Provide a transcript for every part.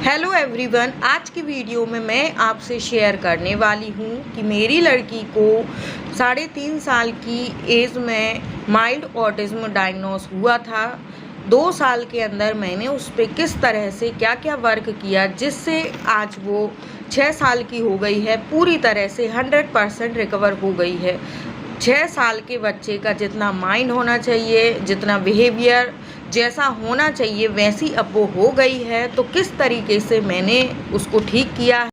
Hello everyone, आज की video में मैं आपसे शेयर करने वाली हूँ कि मेरी लड़की को 3.5 साल की एज में माइल्ड ऑटिज्म डायग्नोस हुआ था। 2 साल के अंदर मैंने उस पर किस तरह से क्या क्या वर्क किया जिससे आज वो 6 साल की हो गई है, पूरी तरह से 100% रिकवर हो गई है। 6 साल के बच्चे का जितना माइंड होना चाहिए, जितना बिहेवियर जैसा होना चाहिए वैसी अब वो हो गई है। तो किस तरीके से मैंने उसको ठीक किया है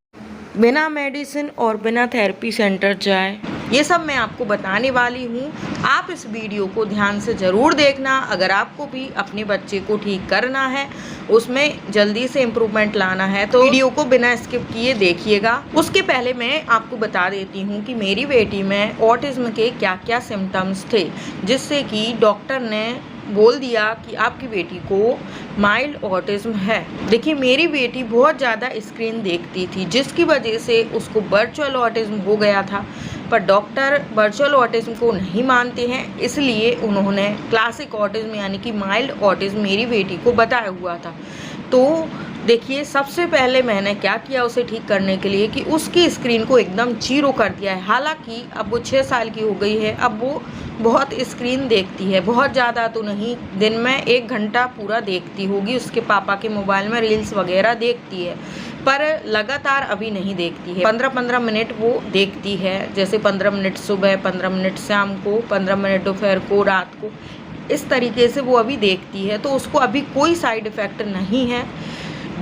बिना मेडिसिन और बिना थेरेपी सेंटर जाए, ये सब मैं आपको बताने वाली हूँ। आप इस वीडियो को ध्यान से ज़रूर देखना। अगर आपको भी अपने बच्चे को ठीक करना है, उसमें जल्दी से इम्प्रूवमेंट लाना है, तो वीडियो को बिना स्किप किए देखिएगा। उसके पहले मैं आपको बता देती हूँ कि मेरी बेटी में ऑटिज्म के क्या क्या सिम्टम्स थे, जिससे कि डॉक्टर ने बोल दिया कि आपकी बेटी को माइल्ड ऑटिज्म है। देखिए, मेरी बेटी बहुत ज़्यादा स्क्रीन देखती थी, जिसकी वजह से उसको वर्चुअल ऑटिज्म हो गया था। पर डॉक्टर वर्चुअल ऑटिज्म को नहीं मानते हैं, इसलिए उन्होंने क्लासिक ऑटिज्म यानी कि माइल्ड ऑटिज्म मेरी बेटी को बताया हुआ था। तो देखिए, सबसे पहले मैंने क्या किया उसे ठीक करने के लिए कि उसकी स्क्रीन को एकदम 0 कर दिया है। हालांकि अब वो 6 साल की हो गई है, अब वो बहुत स्क्रीन देखती है, बहुत ज़्यादा तो नहीं, दिन में 1 घंटा पूरा देखती होगी। उसके पापा के मोबाइल में रील्स वगैरह देखती है, पर लगातार अभी नहीं देखती है। 15-15 मिनट वो देखती है, जैसे 15 मिनट सुबह, 15 मिनट शाम को, 15 मिनट दोपहर को, रात को, इस तरीके से वो अभी देखती है। तो उसको अभी कोई साइड इफ़ेक्ट नहीं है।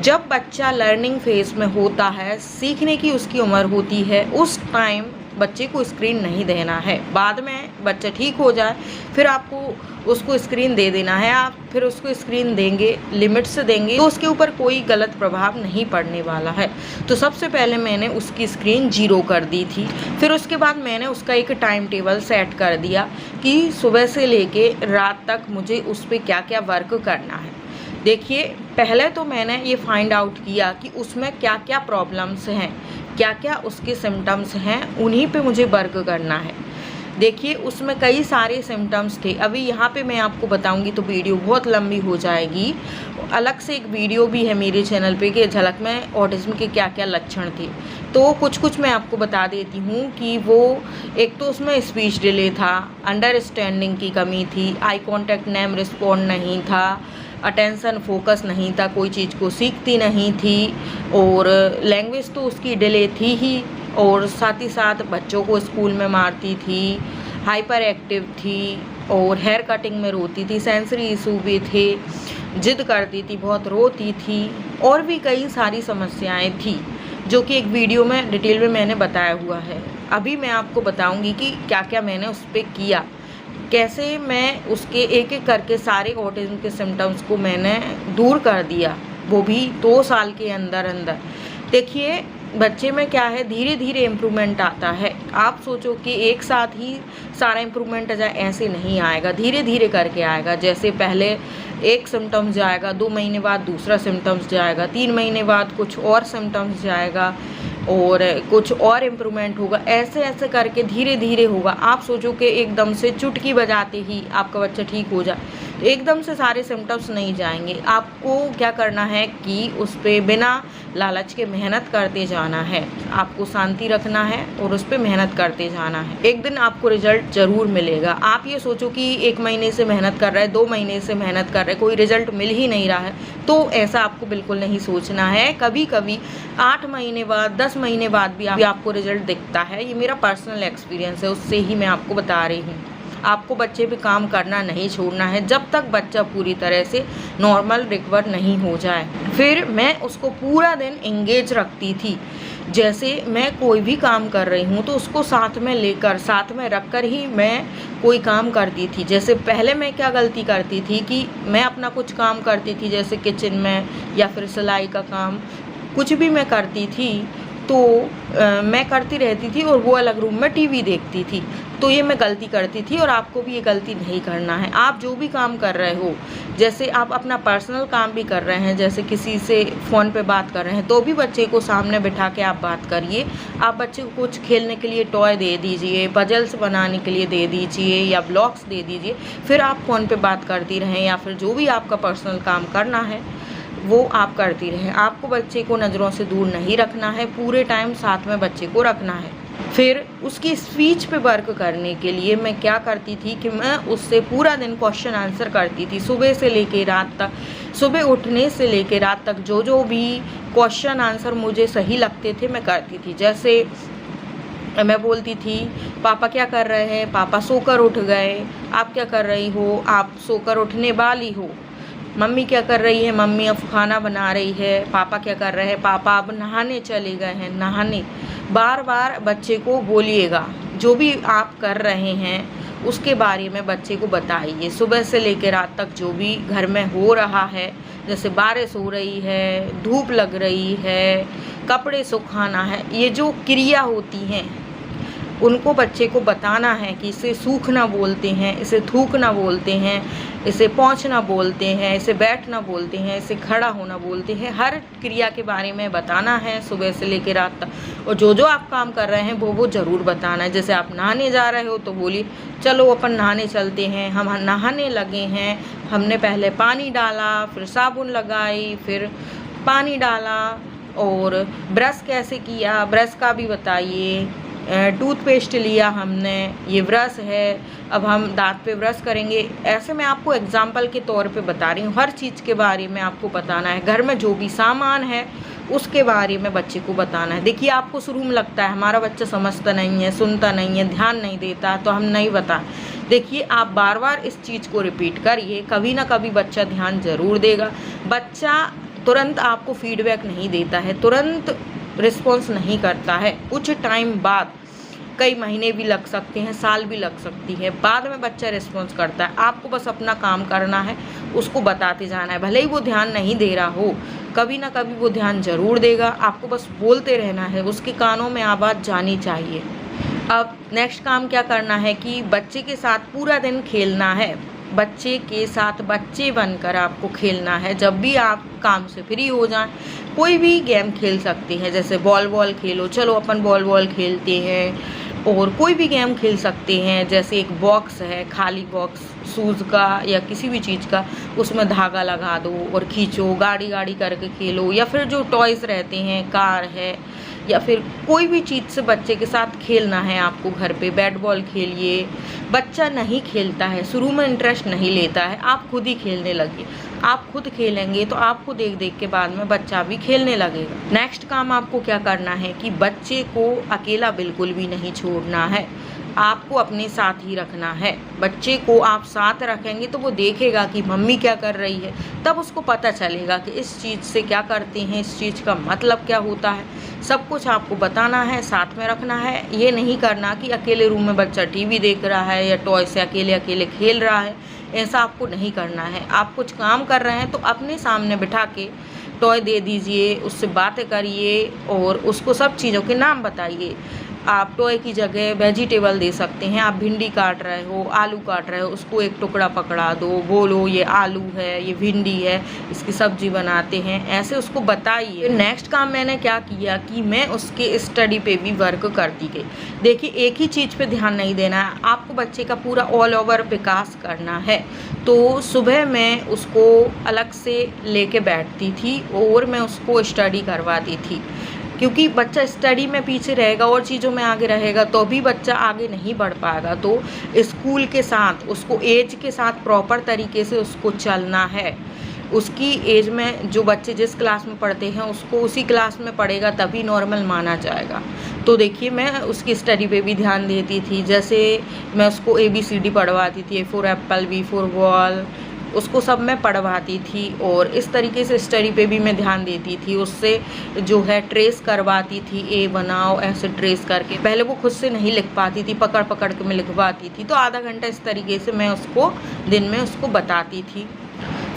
जब बच्चा लर्निंग फेज में होता है, सीखने की उसकी उम्र होती है, उस टाइम बच्चे को स्क्रीन नहीं देना है। बाद में बच्चा ठीक हो जाए फिर आपको उसको स्क्रीन दे देना है। आप फिर उसको स्क्रीन देंगे, लिमिट से देंगे, तो उसके ऊपर कोई गलत प्रभाव नहीं पड़ने वाला है। तो सबसे पहले मैंने उसकी स्क्रीन 0 कर दी थी। फिर उसके बाद मैंने उसका एक टाइम टेबल सेट कर दिया कि सुबह से लेके रात तक मुझे उस पर क्या क्या वर्क करना है। देखिए, पहले तो मैंने ये फाइंड आउट किया कि उसमें क्या क्या प्रॉब्लम्स हैं, क्या क्या उसके सिम्टम्स हैं, उन्हीं पे मुझे वर्क करना है। देखिए, उसमें कई सारे सिम्टम्स थे। अभी यहाँ पे मैं आपको बताऊंगी तो वीडियो बहुत लंबी हो जाएगी। अलग से एक वीडियो भी है मेरे चैनल पे कि झलक में ऑटिज्म के क्या क्या लक्षण थे। तो कुछ मैं आपको बता देती हूँ कि वो एक तो उसमें स्पीच डिले था, अंडरस्टैंडिंग की कमी थी, आई कॉन्टैक्ट नेम रिस्पॉन्ड नहीं था, अटेंशन फोकस नहीं था, कोई चीज़ को सीखती नहीं थी, और लैंग्वेज तो उसकी डिले थी ही, और साथ ही साथ बच्चों को स्कूल में मारती थी, हाइपर एक्टिव थी, और हेयर कटिंग में रोती थी, सेंसरी इशू भी थे, जिद करती थी, बहुत रोती थी, और भी कई सारी समस्याएं थी जो कि एक वीडियो में डिटेल में मैंने बताया हुआ है। अभी मैं आपको बताऊंगी कि क्या क्या मैंने उस पर किया, कैसे मैं उसके एक एक करके सारे ऑटिज्म के सिम्टम्स को मैंने दूर कर दिया, वो भी 2 साल के अंदर अंदर। देखिए, बच्चे में क्या है, धीरे धीरे इम्प्रूवमेंट आता है। आप सोचो कि एक साथ ही सारा इम्प्रूवमेंट आ जाए, ऐसे नहीं आएगा, धीरे धीरे करके आएगा। जैसे पहले एक सिम्टम्स जाएगा, 2 महीने बाद दूसरा सिम्टम्स जाएगा, 3 महीने बाद कुछ और सिम्टम्स जाएगा, और कुछ और इम्प्रूवमेंट होगा। ऐसे ऐसे करके धीरे धीरे होगा। आप सोचो कि एकदम से चुटकी बजाते ही आपका बच्चा ठीक हो जाए, एकदम से सारे सिम्टम्स नहीं जाएंगे। आपको क्या करना है कि उस पर बिना लालच के मेहनत करते जाना है, आपको शांति रखना है और उस पर मेहनत करते जाना है। एक दिन आपको रिजल्ट ज़रूर मिलेगा। आप ये सोचो कि 1 महीने से मेहनत कर रहा है, 2 महीने से मेहनत कर रहा है, कोई रिजल्ट मिल ही नहीं रहा है, तो ऐसा आपको बिल्कुल नहीं सोचना है। कभी कभी 8 महीने बाद, 10 महीने बाद भी आपको रिजल्ट दिखता है। ये मेरा पर्सनल एक्सपीरियंस है, उससे ही मैं आपको बता रही हूँ। आपको बच्चे पे काम करना नहीं छोड़ना है जब तक बच्चा पूरी तरह से नॉर्मल रिकवर नहीं हो जाए। फिर मैं उसको पूरा दिन एंगेज रखती थी। जैसे मैं कोई भी काम कर रही हूँ तो उसको साथ में लेकर, साथ में रखकर ही मैं कोई काम करती थी। जैसे पहले मैं क्या गलती करती थी कि मैं अपना कुछ काम करती थी, जैसे किचन में या फिर सिलाई का काम, कुछ भी मैं करती थी तो मैं करती रहती थी और वो अलग रूम में टीवी देखती थी। तो ये मैं गलती करती थी, और आपको भी ये गलती नहीं करना है। आप जो भी काम कर रहे हो, जैसे आप अपना पर्सनल काम भी कर रहे हैं, जैसे किसी से फ़ोन पे बात कर रहे हैं, तो भी बच्चे को सामने बिठा के आप बात करिए। आप बच्चे को कुछ खेलने के लिए टॉय दे दीजिए, पजल्स बनाने के लिए दे दीजिए या ब्लॉक्स दे दीजिए, फिर आप फ़ोन पे बात करती रहें, या फिर जो भी आपका पर्सनल काम करना है वो आप करती रहें। आपको बच्चे को नज़रों से दूर नहीं रखना है, पूरे टाइम साथ में बच्चे को रखना है। फिर उसकी स्पीच पे वर्क करने के लिए मैं क्या करती थी कि मैं उससे पूरा दिन क्वेश्चन आंसर करती थी, सुबह से लेके रात तक। सुबह उठने से लेके रात तक जो भी क्वेश्चन आंसर मुझे सही लगते थे मैं करती थी। जैसे मैं बोलती थी, पापा क्या कर रहे हैं? पापा सोकर उठ गए। आप क्या कर रही हो? आप सोकर उठने वाली हो। मम्मी क्या कर रही है? मम्मी अब खाना बना रही है। पापा क्या कर रहे हैं? पापा अब नहाने चले गए हैं, नहाने। बार बार बच्चे को बोलिएगा, जो भी आप कर रहे हैं उसके बारे में बच्चे को बताइए। सुबह से लेकर रात तक जो भी घर में हो रहा है, जैसे बारिश हो रही है, धूप लग रही है, कपड़े सुखाना है, ये जो क्रिया होती हैं उनको बच्चे को बताना है कि इसे सूखना बोलते हैं, इसे थूकना बोलते हैं, इसे पहुँचना बोलते हैं, इसे बैठना बोलते हैं, इसे खड़ा होना बोलते हैं। हर क्रिया के बारे में बताना है सुबह से लेकर रात तक। और जो आप काम कर रहे हैं वो ज़रूर बताना है। जैसे आप नहाने जा रहे हो तो बोलिए, चलो अपन नहाने चलते हैं। हम नहाने लगे हैं, हमने पहले पानी डाला, फिर साबुन लगाई, फिर पानी डाला। और ब्रश कैसे किया, ब्रश का भी बताइए। टूथपेस्ट लिया हमने, ये ब्रश है, अब हम दांत पे ब्रश करेंगे। ऐसे मैं आपको एग्जाम्पल के तौर पे बता रही हूँ। हर चीज़ के बारे में आपको बताना है। घर में जो भी सामान है उसके बारे में बच्चे को बताना है। देखिए, आपको शुरू में लगता है हमारा बच्चा समझता नहीं है, सुनता नहीं है, ध्यान नहीं देता, तो हम नहीं बता। देखिए, आप बार बार इस चीज़ को रिपीट करिए, कभी ना कभी बच्चा ध्यान ज़रूर देगा। बच्चा तुरंत आपको फीडबैक नहीं देता है, तुरंत रिस्पॉन्स नहीं करता है। कुछ टाइम बाद, कई महीने भी लग सकते हैं, साल भी लग सकती है, बाद में बच्चा रिस्पॉन्स करता है। आपको बस अपना काम करना है, उसको बताते जाना है। भले ही वो ध्यान नहीं दे रहा हो, कभी ना कभी वो ध्यान ज़रूर देगा। आपको बस बोलते रहना है, उसके कानों में आवाज़ जानी चाहिए। अब नेक्स्ट काम क्या करना है कि बच्चे के साथ पूरा दिन खेलना है। बच्चे के साथ बच्चे बनकर आपको खेलना है। जब भी आप काम से फ्री हो जाएं, कोई भी गेम खेल सकते हैं। जैसे बॉल खेलो, चलो अपन बॉल खेलते हैं। और कोई भी गेम खेल सकते हैं। जैसे एक बॉक्स है, खाली बॉक्स शूज़ का या किसी भी चीज़ का, उसमें धागा लगा दो और खींचो, गाड़ी करके खेलो। या फिर जो टॉयज़ रहते हैं, कार है, या फिर कोई भी चीज़ से बच्चे के साथ खेलना है आपको। घर पे बैट बॉल खेलिए। बच्चा नहीं खेलता है, शुरू में इंटरेस्ट नहीं लेता है, आप खुद ही खेलने लगिए। आप खुद खेलेंगे तो आपको देख देख के बाद में बच्चा भी खेलने लगेगा। नेक्स्ट काम आपको क्या करना है कि बच्चे को अकेला बिल्कुल भी नहीं छोड़ना है, आपको अपने साथ ही रखना है। बच्चे को आप साथ रखेंगे तो वो देखेगा कि मम्मी क्या कर रही है, तब उसको पता चलेगा कि इस चीज़ से क्या करते हैं, इस चीज़ का मतलब क्या होता है। सब कुछ आपको बताना है, साथ में रखना है। ये नहीं करना कि अकेले रूम में बच्चा टीवी देख रहा है या टॉय से अकेले खेल रहा है। ऐसा आपको नहीं करना है। आप कुछ काम कर रहे हैं तो अपने सामने बिठा के टॉय दे दीजिए, उससे बातें करिए और उसको सब चीज़ों के नाम बताइए। आप टॉय की जगह वेजिटेबल दे सकते हैं। आप भिंडी काट रहे हो, आलू काट रहे हो, उसको एक टुकड़ा पकड़ा दो, बोलो ये आलू है, ये भिंडी है, इसकी सब्जी बनाते हैं। ऐसे उसको बताइए। नेक्स्ट काम मैंने क्या किया कि मैं उसके स्टडी पे भी वर्क करती गई। देखिए, एक ही चीज़ पे ध्यान नहीं देना है, आपको बच्चे का पूरा ऑल ओवर विकास करना है। तो सुबह मैं उसको अलग से लेके बैठती थी और मैं उसको स्टडी करवाती थी, क्योंकि बच्चा स्टडी में पीछे रहेगा और चीज़ों में आगे रहेगा तो भी बच्चा आगे नहीं बढ़ पाएगा। तो स्कूल के साथ, उसको एज के साथ प्रॉपर तरीके से उसको चलना है। उसकी एज में जो बच्चे जिस क्लास में पढ़ते हैं उसको उसी क्लास में पढ़ेगा, तभी नॉर्मल माना जाएगा। तो देखिए, मैं उसकी स्टडी पे भी ध्यान देती थी। जैसे मैं उसको ABCD पढ़वाती थी, A for Apple, B for ball, उसको सब मैं पढ़वाती थी। और इस तरीके से स्टडी पे भी मैं ध्यान देती थी। उससे जो है ट्रेस करवाती थी, ए बनाओ, ऐसे ट्रेस करके। पहले वो खुद से नहीं लिख पाती थी, पकड़ पकड़ के मैं लिखवाती थी। तो आधा घंटा इस तरीके से मैं उसको दिन में उसको बताती थी।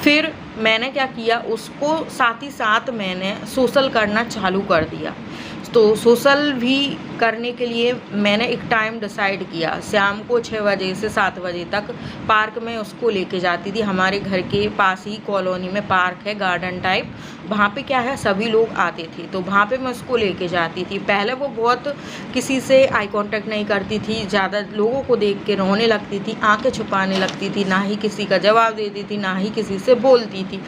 फिर मैंने क्या किया, उसको साथ ही साथ मैंने सोशल करना चालू कर दिया। तो सोशल भी करने के लिए मैंने एक टाइम डिसाइड किया। शाम को 6 बजे से 7 बजे तक पार्क में उसको लेके जाती थी। हमारे घर के पास ही कॉलोनी में पार्क है, गार्डन टाइप। वहाँ पे क्या है, सभी लोग आते थे, तो वहाँ पे मैं उसको लेके जाती थी। पहले वो बहुत किसी से आई कांटेक्ट नहीं करती थी, ज़्यादा लोगों को देख के रोने लगती थी, आंखें छुपाने लगती थी, ना ही किसी का जवाब देती थी, ना ही किसी से बोलती थी।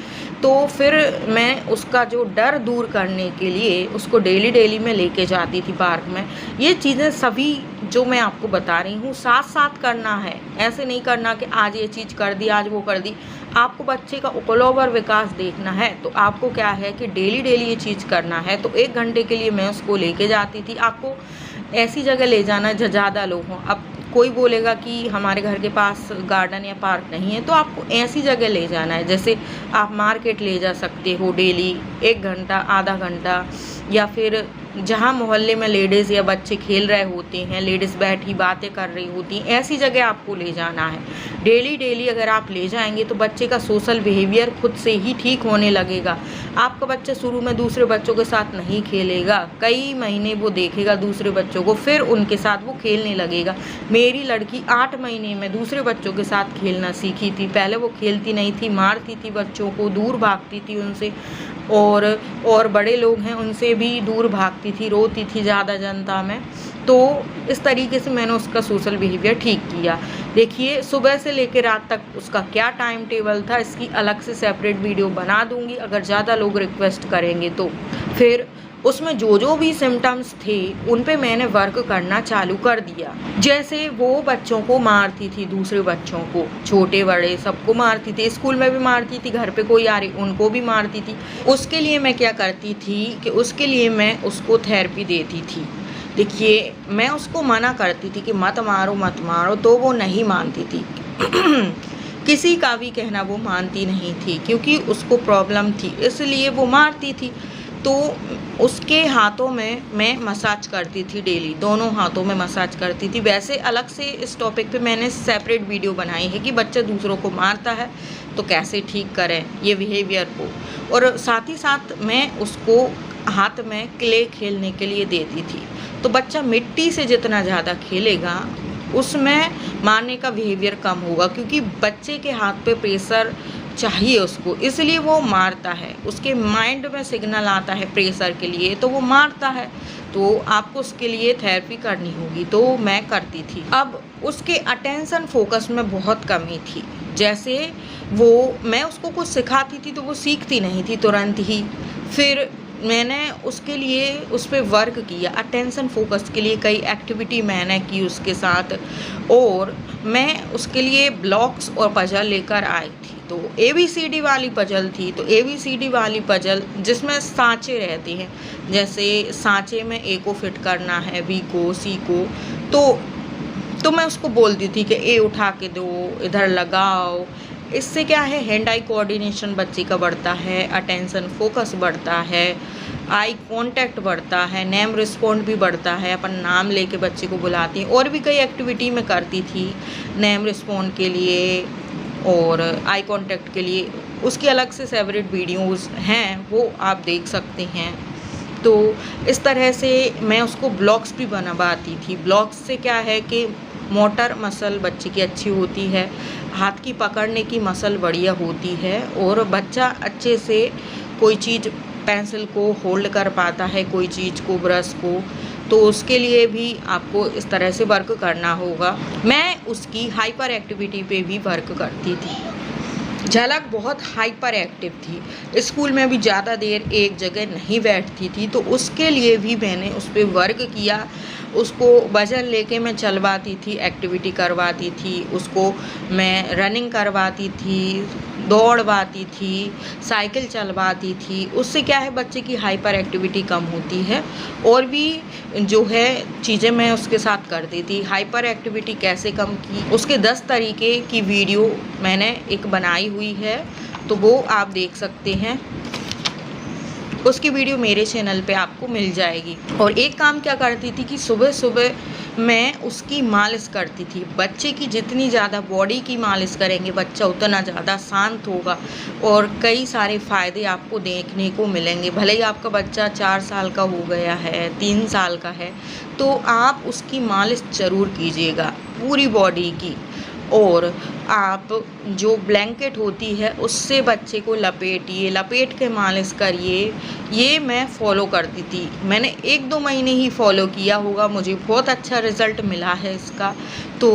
तो फिर मैं उसका जो डर दूर करने के लिए उसको डेली मैं लेके जाती थी पार्क में। ये चीज़ें सभी जो मैं आपको बता रही हूँ साथ साथ करना है, ऐसे नहीं करना कि आज ये चीज़ कर दी, आज वो कर दी। आपको बच्चे का ऑल ओवर विकास देखना है तो आपको क्या है कि डेली ये चीज़ करना है। तो 1 घंटे के लिए मैं उसको लेके जाती थी। आपको ऐसी जगह ले जाना जहाँ ज़्यादा लोग हों। अब कोई बोलेगा कि हमारे घर के पास गार्डन या पार्क नहीं है, तो आपको ऐसी जगह ले जाना है, जैसे आप मार्केट ले जा सकते हो डेली 1 घंटा, आधा घंटा, या फिर जहाँ मोहल्ले में लेडीज़ या बच्चे खेल रहे होते हैं, लेडीज़ बैठी बातें कर रही होती हैं, ऐसी जगह आपको ले जाना है। डेली अगर आप ले जाएंगे तो बच्चे का सोशल बिहेवियर खुद से ही ठीक होने लगेगा। आपका बच्चा शुरू में दूसरे बच्चों के साथ नहीं खेलेगा, कई महीने वो देखेगा दूसरे बच्चों को, फिर उनके साथ वो खेलने लगेगा। मेरी लड़की 8 महीने में दूसरे बच्चों के साथ खेलना सीखी थी। पहले वो खेलती नहीं थी, मारती थी बच्चों को, दूर भागती थी उनसे, और बड़े लोग हैं उनसे भी दूर भागती थी, रोती थी ज़्यादा जनता में। तो इस तरीके से मैंने उसका सोशल बिहेवियर ठीक किया। देखिए, सुबह से लेकर रात तक उसका क्या टाइम टेबल था, इसकी अलग से सेपरेट वीडियो बना दूंगी अगर ज़्यादा लोग रिक्वेस्ट करेंगे तो। फिर उसमें जो भी सिम्टम्स थे उन पे मैंने वर्क करना चालू कर दिया। जैसे वो बच्चों को मारती थी, दूसरे बच्चों को, छोटे बड़े सबको मारती थी, स्कूल में भी मारती थी, घर पे कोई आ रही उनको भी मारती थी। उसके लिए मैं क्या करती थी कि उसके लिए मैं उसको थेरेपी देती थी। देखिए, मैं उसको मना करती थी कि मत मारो, तो वो नहीं मानती थी। किसी का भी कहना वो मानती नहीं थी, क्योंकि उसको प्रॉब्लम थी, इसलिए वो मारती थी। तो उसके हाथों में मैं मसाज करती थी डेली, दोनों हाथों में मसाज करती थी। वैसे अलग से इस टॉपिक पे मैंने सेपरेट वीडियो बनाई है कि बच्चा दूसरों को मारता है तो कैसे ठीक करें ये बिहेवियर को। और साथ ही साथ मैं उसको हाथ में क्ले खेलने के लिए देती थी। तो बच्चा मिट्टी से जितना ज़्यादा खेलेगा उसमें मारने का बिहेवियर कम होगा, क्योंकि बच्चे के हाथ पे प्रेशर चाहिए उसको, इसलिए वो मारता है। उसके माइंड में सिग्नल आता है प्रेशर के लिए, तो वो मारता है। तो आपको उसके लिए थेरेपी करनी होगी, तो मैं करती थी। अब उसके अटेंशन फोकस में बहुत कमी थी। जैसे मैं उसको कुछ सिखाती थी तो वो सीखती नहीं थी तुरंत ही। फिर मैंने उसके लिए उस पर वर्क किया, अटेंशन फोकस के लिए कई एक्टिविटी मैंने की उसके साथ, और मैं उसके लिए ब्लॉक्स और पजल लेकर आई थी। तो ABCD वाली पजल थी, तो ABCD वाली पजल जिसमें सांचे रहते हैं, जैसे सांचे में A को फिट करना है, B को, C को, तो मैं उसको बोलती थी कि A उठा के दो, इधर लगाओ। इससे क्या है, हैंड आई कोऑर्डिनेशन बच्चे का बढ़ता है, अटेंशन फोकस बढ़ता है, आई कांटेक्ट बढ़ता है, नेम रिस्पॉन्ड भी बढ़ता है, अपन नाम लेके बच्चे को बुलाते हैं। और भी कई एक्टिविटी मैं करती थी नेम रिस्पॉन्ड के लिए और आई कांटेक्ट के लिए। उसकी अलग से सेपरेट वीडियोस हैं, वो आप देख सकते हैं। तो इस तरह से मैं उसको ब्लॉक्स भी बनवाती थी। ब्लॉक्स से क्या है कि मोटर मसल बच्चे की अच्छी होती है, हाथ की पकड़ने की मसल बढ़िया होती है, और बच्चा अच्छे से कोई चीज़ पेंसिल को होल्ड कर पाता है, कोई चीज़ को, ब्रश को। तो उसके लिए भी आपको इस तरह से वर्क करना होगा। मैं उसकी हाइपर एक्टिविटी पे भी वर्क करती थी। झलक बहुत हाइपर एक्टिव थी, स्कूल में भी ज़्यादा देर एक जगह नहीं बैठती थी, तो उसके लिए भी मैंने उस पर वर्क किया। उसको वजन लेके मैं चलवाती थी, एक्टिविटी करवाती थी, उसको मैं रनिंग करवाती थी, दौड़वाती थी, साइकिल चलवाती थी। उससे क्या है, बच्चे की हाइपर एक्टिविटी कम होती है। और भी जो है चीज़ें मैं उसके साथ करती थी। हाइपर एक्टिविटी कैसे कम की, उसके 10 तरीके की वीडियो मैंने एक बनाई हुई है, तो वो आप देख सकते हैं। उसकी वीडियो मेरे चैनल पे आपको मिल जाएगी। और एक काम क्या करती थी कि सुबह सुबह मैं उसकी मालिश करती थी। बच्चे की जितनी ज़्यादा बॉडी की मालिश करेंगे बच्चा उतना ज़्यादा शांत होगा और कई सारे फ़ायदे आपको देखने को मिलेंगे। भले ही आपका बच्चा 4 साल का हो गया है, 3 साल का है, तो आप उसकी मालिश ज़रूर कीजिएगा पूरी बॉडी की। और आप जो ब्लैंकेट होती है उससे बच्चे को लपेट के मालिश करिए। ये मैं फ़ॉलो करती थी। मैंने 1-2 महीने ही फ़ॉलो किया होगा, मुझे बहुत अच्छा रिज़ल्ट मिला है इसका। तो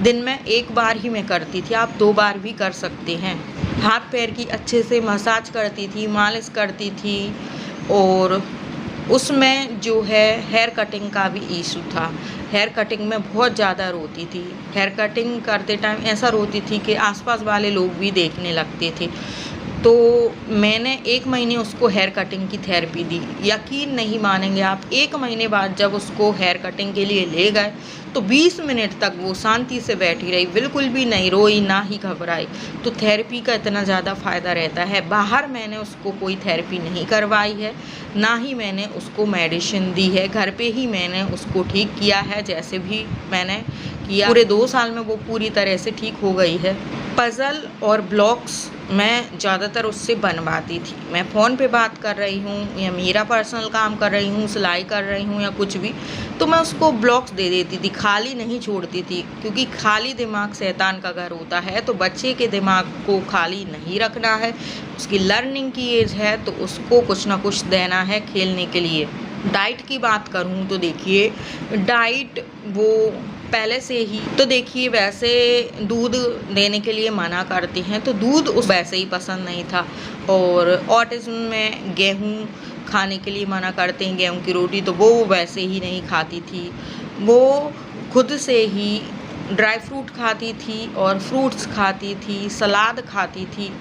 दिन में 1 बार ही मैं करती थी, आप 2 बार भी कर सकते हैं। हाथ पैर की अच्छे से मसाज करती थी, मालिश करती थी। और उसमें जो है हेयर कटिंग का भी इशू था। हेयर कटिंग में बहुत ज़्यादा रोती थी। हेयर कटिंग करते टाइम ऐसा रोती थी कि आसपास वाले लोग भी देखने लगते थे। तो मैंने 1 महीने उसको हेयर कटिंग की थेरेपी दी। यकीन नहीं मानेंगे आप, 1 महीने बाद जब उसको हेयर कटिंग के लिए ले गए तो 20 मिनट तक वो शांति से बैठी रही, बिल्कुल भी नहीं रोई, ना ही घबराई। तो थेरेपी का इतना ज़्यादा फ़ायदा रहता है। बाहर मैंने उसको कोई थेरेपी नहीं करवाई है, ना ही मैंने उसको मेडिसिन दी है। घर पे ही मैंने उसको ठीक किया है, जैसे भी मैंने किया। पूरे 2 साल में वो पूरी तरह से ठीक हो गई है। पज़ल और ब्लॉक्स मैं ज़्यादातर उससे बनवाती थी। मैं फ़ोन पे बात कर रही हूँ या मेरा पर्सनल काम कर रही हूँ, सिलाई कर रही हूँ या कुछ भी, तो मैं उसको ब्लॉक्स दे देती थी, खाली नहीं छोड़ती थी। क्योंकि खाली दिमाग शैतान का घर होता है, तो बच्चे के दिमाग को खाली नहीं रखना है। उसकी लर्निंग की एज है तो उसको कुछ ना कुछ देना है खेलने के लिए। डाइट की बात करूँ तो देखिए, डाइट वो पहले से ही तो देखिए, वैसे दूध देने के लिए मना करते हैं, तो दूध उस वैसे ही पसंद नहीं था। और ऑटिज़्म में गेहूँ खाने के लिए मना करते हैं, गेहूँ की रोटी, तो वो वैसे ही नहीं खाती थी। वो खुद से ही ड्राई फ्रूट खाती थी और फ्रूट्स खाती थी, सलाद खाती थी।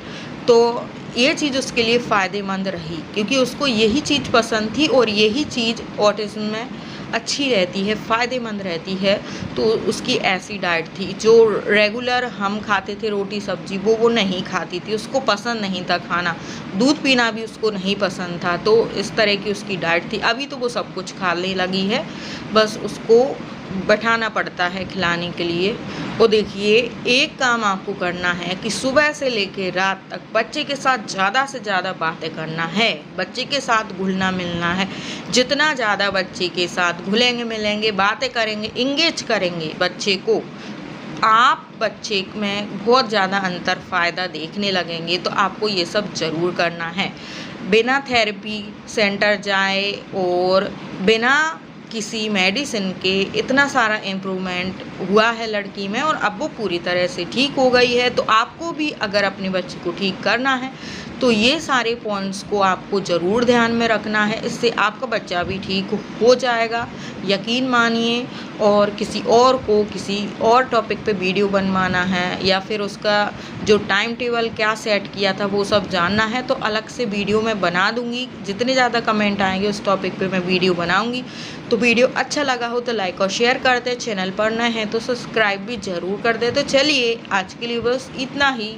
तो ये चीज़ उसके लिए फ़ायदेमंद रही, क्योंकि उसको यही चीज़ पसंद थी और यही चीज़ ऑटिज़्म में अच्छी रहती है, फ़ायदेमंद रहती है। तो उसकी ऐसी डाइट थी। जो रेगुलर हम खाते थे रोटी सब्जी, वो नहीं खाती थी, उसको पसंद नहीं था खाना। दूध पीना भी उसको नहीं पसंद था। तो इस तरह की उसकी डाइट थी। अभी तो वो सब कुछ खाने लगी है, बस उसको बैठाना पड़ता है खिलाने के लिए। और देखिए, एक काम आपको करना है कि सुबह से लेके रात तक बच्चे के साथ ज़्यादा से ज़्यादा बातें करना है, बच्चे के साथ घुलना मिलना है। जितना ज़्यादा बच्चे के साथ घुलेंगे मिलेंगे, बातें करेंगे, इंगेज करेंगे बच्चे को, आप बच्चे में बहुत ज़्यादा अंतर फ़ायदा देखने लगेंगे। तो आपको ये सब ज़रूर करना है। बिना थेरेपी सेंटर जाए और बिना किसी मेडिसिन के इतना सारा इम्प्रूवमेंट हुआ है लड़की में, और अब वो पूरी तरह से ठीक हो गई है। तो आपको भी अगर अपने बच्चे को ठीक करना है तो ये सारे पॉइंट्स को आपको ज़रूर ध्यान में रखना है। इससे आपका बच्चा भी ठीक हो जाएगा, यकीन मानिए। और किसी और को किसी और टॉपिक पे वीडियो बनवाना है या फिर उसका जो टाइम टेबल क्या सेट किया था वो सब जानना है, तो अलग से वीडियो मैं बना दूँगी। जितने ज़्यादा कमेंट आएंगे उस टॉपिक पे मैं वीडियो बनाऊँगी। तो वीडियो अच्छा लगा हो तो लाइक और शेयर कर दे। चैनल पर नए हैं तो सब्सक्राइब भी ज़रूर कर दे। तो चलिए, आज के लिए बस इतना ही।